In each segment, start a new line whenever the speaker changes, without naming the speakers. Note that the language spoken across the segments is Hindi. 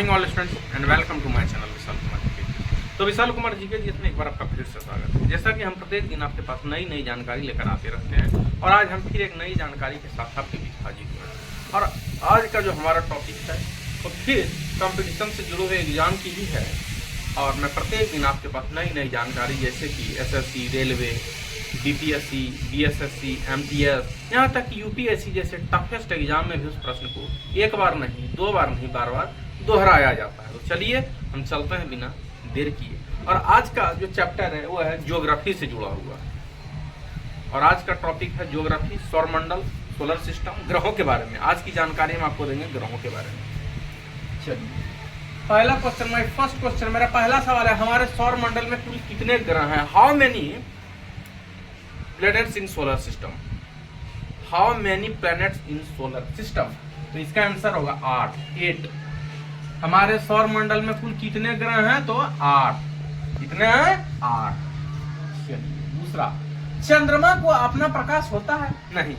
Morning all students and welcome to my channel Vishal Kumar ji. तो विशाल कुमार जी के जिसमें एक बार आपका फिर से स्वागत है। जैसा कि हम प्रत्येक दिन आपके पास नई नई जानकारी लेकर आते रहते हैं और आज हम फिर एक नई जानकारी के साथ आपके बीच हाजिर हुए हैं। और आज का जो हमारा टॉपिक है वो फिर कंपटीशन से जुड़े हुए एग्जाम की ही है। और मैं प्रत्येक दिन आपके पास नई नई जानकारी जैसे कि SSC, railway, BPSC, BSSC, MTS, यहाँ तक कि यूपीएससी जैसे टफेस्ट एग्जाम में भी उस प्रश्न को एक बार नहीं, दो बार नहीं, बार बार दोहराया जाता है। तो चलिए हम चलते हैं बिना देर किए। और आज का जो चैप्टर है वो है ज्योग्राफी से जुड़ा हुआ। और आज का टॉपिक है ज्योग्राफी, सौरमंडल, सोलर सिस्टम, ग्रहों के बारे में। आज की जानकारी हम आपको देंगे ग्रहों के बारे में। चलिए पहला क्वेश्चन, माय फर्स्ट क्वेश्चन, मेरा पहला सवाल है, हमारे सौर मंडल में कुल कितने ग्रह हैं? How many planets in solar system? How many planets in solar system? तो इसका आंसर होगा 8। हमारे सौर मंडल में कुल कितने ग्रह हैं? तो 8। कितने हैं? 8। चलिए दूसरा, चंद्रमा को अपना प्रकाश होता है? नहीं,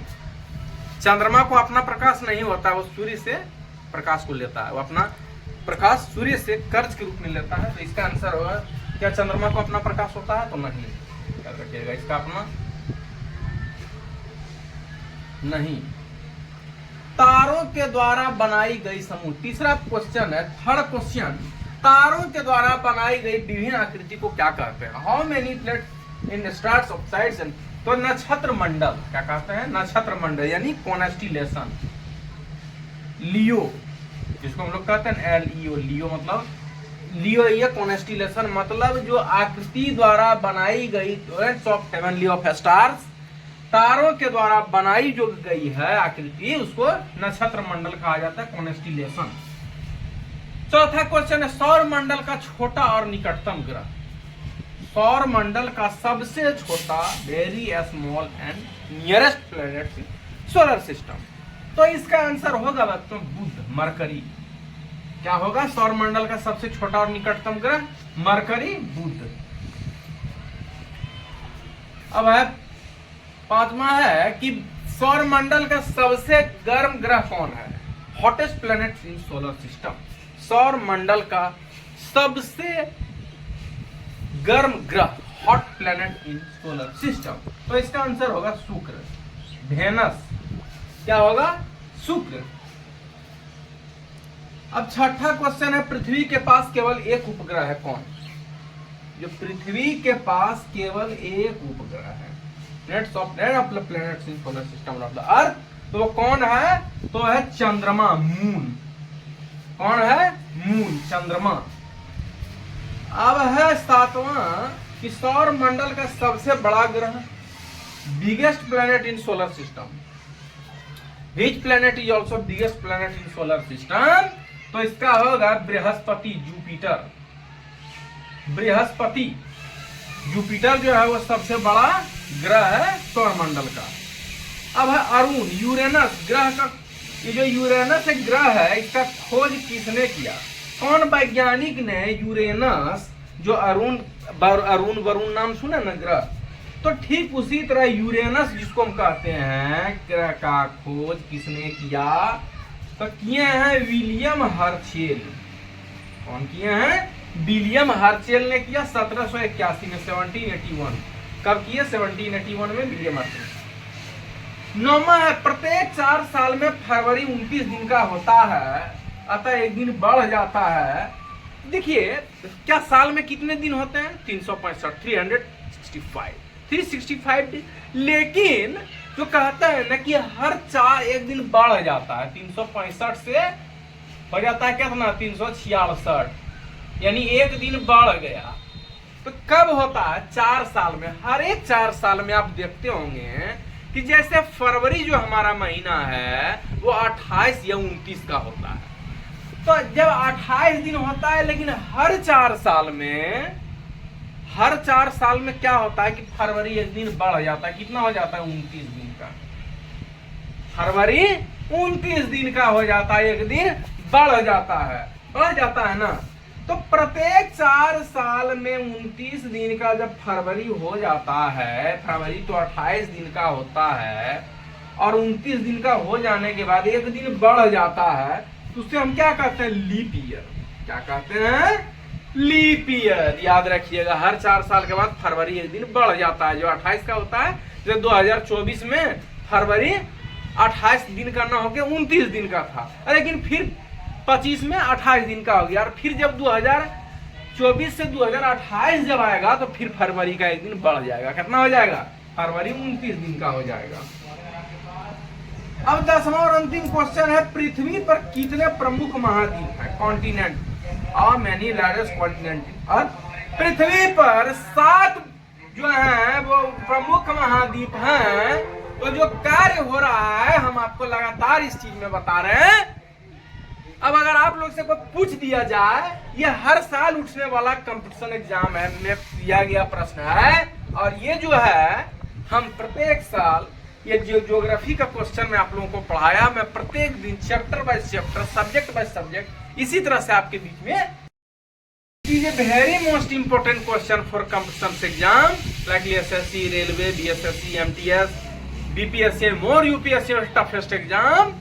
चंद्रमा को अपना प्रकाश नहीं होता, वो सूर्य से प्रकाश को लेता है। वो अपना प्रकाश सूर्य से कर्ज के रूप में लेता है। तो इसका आंसर होगा, क्या चंद्रमा को अपना प्रकाश होता है? तो नहीं, याद रखिएगा इसका अपना नहीं। तारों के द्वारा बनाई गई समूह। तीसरा क्वेश्चन है, थर्ड क्वेश्चन, तारों के द्वारा बनाई गई विभिन्न आकृति को क्या कहते हैं? How many plate in stars of sides? तो नक्षत्र मंडल क्या कहते हैं? नक्षत्र मंडल यानी कॉन्स्टिलेशन। लियो जिसको हम लोग कहते हैं LEO, लियो मतलब लियो, ये कॉन्स्टिलेशन मतलब जो आकृति द्वारा बनाई गई ऑफ हेवनली ऑफ स्टार्स, तारों के द्वारा बनाई जो गई है आकृति, उसको नक्षत्र मंडल कहा जाता है, कॉन्स्टिलेशन। चौथा क्वेश्चन है, सौर मंडल का छोटा और निकटतम ग्रह। सौर मंडल का सबसे छोटा, very small and nearest planet in solar system. तो इसका आंसर होगा बच्चों बुध, मरकरी। क्या होगा? सौर मंडल का सबसे छोटा और निकटतम ग्रह मरकरी, बुध। अब है पांचवा है कि सौर मंडल का सबसे गर्म ग्रह कौन है? Hottest planet in solar system. सौर मंडल का सबसे गर्म ग्रह, hot planet in solar system. तो इसका आंसर होगा शुक्र, वेनस। क्या होगा? शुक्र। अब छठा क्वेश्चन है, पृथ्वी के पास केवल एक उपग्रह है, कौन? जो पृथ्वी के पास केवल एक उपग्रह है, planets of planets in solar system of the earth, तो वो कौन है? तो है चंद्रमा, मून। कौन है? मून, चंद्रमा। अब है सातवां कि सौर मंडल का सबसे बड़ा ग्रह, biggest planet in solar system. Which planet is also biggest planet in solar system? तो इसका होगा बृहस्पति, जुपिटर। बृहस्पति, जुपिटर जो है वो सबसे बड़ा ग्रह है सौरमंडल का। अब है अरुण, यूरेनस ग्रह का। ये जो यूरेनस एक ग्रह है, इसका खोज किसने किया? कौन वैज्ञानिक ने यूरेनस, जो अरुण वरुण नाम सुना ना ग्रह, तो ठीक उसी तरह यूरेनस जिसको हम कहते हैं ग्रह का खोज किसने किया? तो किए हैं विलियम हर्शेल। कौन किए हैं? विलियम हर्शेल ने किया 1781 में, 1781। कब किए? 1781 में विलियम हर्शेल। नौवां है, प्रत्येक 4 साल में फरवरी 29 दिन का होता है, अतः एक दिन बढ़ जाता है। देखिए क्या साल में कितने दिन होते हैं? 365, 365 लेकिन जो कहता है ना कि हर 4 एक दिन बढ़ जाता है, 365 से हो जाता है कितना? 366, यानी एक दिन बढ़ गया। तो कब होता है? 4 साल में। हर एक 4 साल में आप देखते होंगे कि जैसे फरवरी जो हमारा महीना है वो 28 या 29 का होता है। तो जब 28 दिन होता है, लेकिन हर 4 साल में क्या होता है कि फरवरी एक दिन बढ़ जाता है। कितना हो जाता है? 29 दिन का। फरवरी 29 दिन का हो जाता है, एक दिन बढ़ जाता है ना। तो प्रत्येक 4 साल में 29 दिन का जब फरवरी हो जाता है, फरवरी तो 28 दिन का होता है, और 29 दिन का हो जाने के बाद एक दिन बढ़ जाता है, तो उससे हम क्या कहते हैं? Leap year. क्या कहते हैं, लीप ईयर। याद रखिएगा, हर 4 साल के बाद फरवरी एक दिन बढ़ जाता है। जो 28 का होता है, जो 2024 में फरवरी 28 दिन का ना होके 29 दिन का था, लेकिन फिर 25 में 28 दिन का हो गया। और फिर जब 2024 से 2028 जब आएगा तो फिर फरवरी का एक दिन बढ़ जाएगा। कितना हो जाएगा, फरवरी 29 दिन का हो जाएगा। अब 10वां और अंतिम क्वेश्चन है, पृथ्वी पर कितने प्रमुख महाद्वीप हैं, कॉन्टिनेंट, और मैनी लार्जेस्ट कॉन्टिनेंट। और पृथ्वी पर 7 जो है वो प्रमुख महाद्वीप हैं। तो जो कार्य हो रहा है हम आपको लगातार इस चीज में बता रहे हैं। अब अगर आप लोग से कोई पूछ दिया जाए, ये हर साल उठने वाला कंपटीशन एग्जाम है में दिया गया प्रश्न है, और ये जो है हम प्रत्येक साल ये ज्योग्राफी का क्वेश्चन मैं आप लोगों को पढ़ाया, मैं प्रत्येक दिन chapter by chapter, subject by subject इसी तरह से आपके बीच में very most important question for competition exam like SSC, railway, BSSC, MTS, BPSC, more UPSC toughest exam.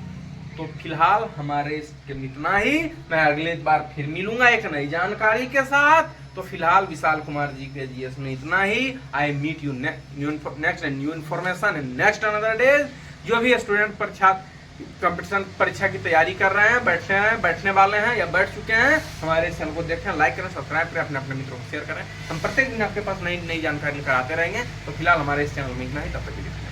तो फिलहाल हमारे इतना ही, मैं अगले बार फिर मिलूंगा एक नई जानकारी के साथ। तो फिलहाल विशाल कुमार जी के जीएस में इतना ही। I meet you next new information and next another days. जो भी स्टूडेंट परीक्षा कंपटीशन परीक्षा की तैयारी कर रहे हैं, बैठने वाले हैं या बैठ चुके हैं, हमारे चैनल को देखें, लाइक करें, सब्सक्राइब करें, अपने अपने मित्रों को शेयर करें। हम प्रत्येक दिन आपके पास नई नई जानकारी लेकर आते रहेंगे। तो फिलहाल हमारे इस चैनल में इतना ही, तब तक के लिए।